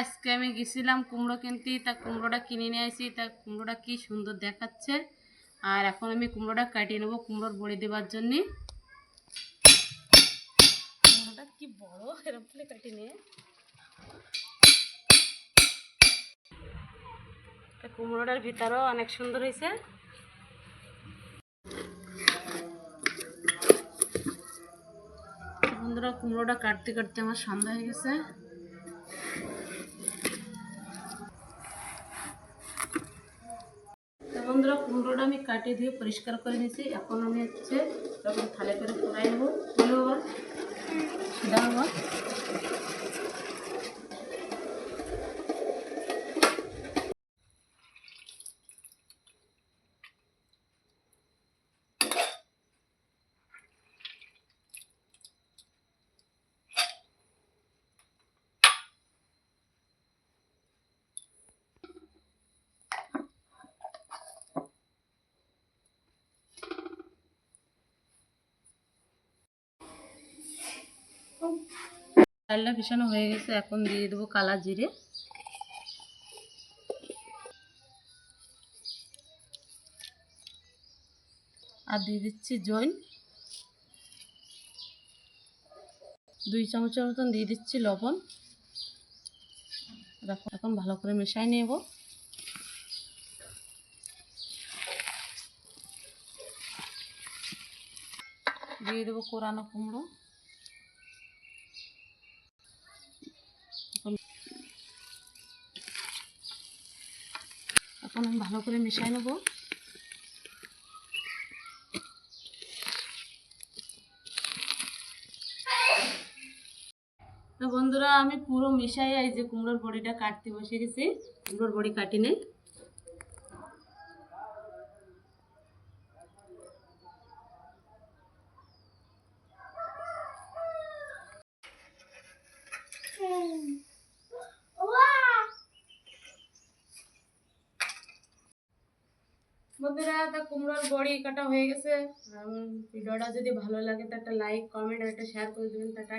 আজকে আমি গেছিলাম কুমড়ো কিনতে, তা কুমড়োটা কিনে নিয়ে আসি। তা কুমড়োটা কি সুন্দর দেখাচ্ছে। আর এখন আমি কুমড়োটা কাটিয়ে নেবো কুমড়োর বড়ি দেওয়ার জন্যে। কুমড়োটা কি বড়, এরকম করে কাটিয়ে নিয়ে কুমড়োটার ভিতরেও অনেক সুন্দর হয়েছে। বন্ধুরা, কুমড়োটা কাটতে কাটতে আমার সন্ধ্যা হয়ে গেছে। বন্ধুরা, কুমড়োটা আমি কাটিয়ে দিয়ে পরিষ্কার করে নিয়েছি। এখন আমি তখন থালে করে ফোড়াই নেবো। সেটা হবো চালটা পিছানো হয়ে গেছে। এখন দিয়ে দেবো কালা জিরে, আর দিয়ে দিচ্ছি জৈন। 2 চামচের মতন দিয়ে দিচ্ছি লবণ। এখন ভালো করে মেশাই নেব। দিয়ে দেবো কোরানো কুমড়ো। এখন আমি ভালো করে মিশাই নেব। তো বন্ধুরা, আমি পুরো মিশাই এই যে কুমড়োর বড়িটা কাটতে বসে গেছি। কুমড়োর বড়ি কাটি নেই। বন্ধুরা, তা কুমড়োর বড়ি কাটা হয়ে গেছে। ভিডিওটা যদি ভালো লাগে তো একটা লাইক, কমেন্ট আর একটা শেয়ার করে দেবেন। টাটা।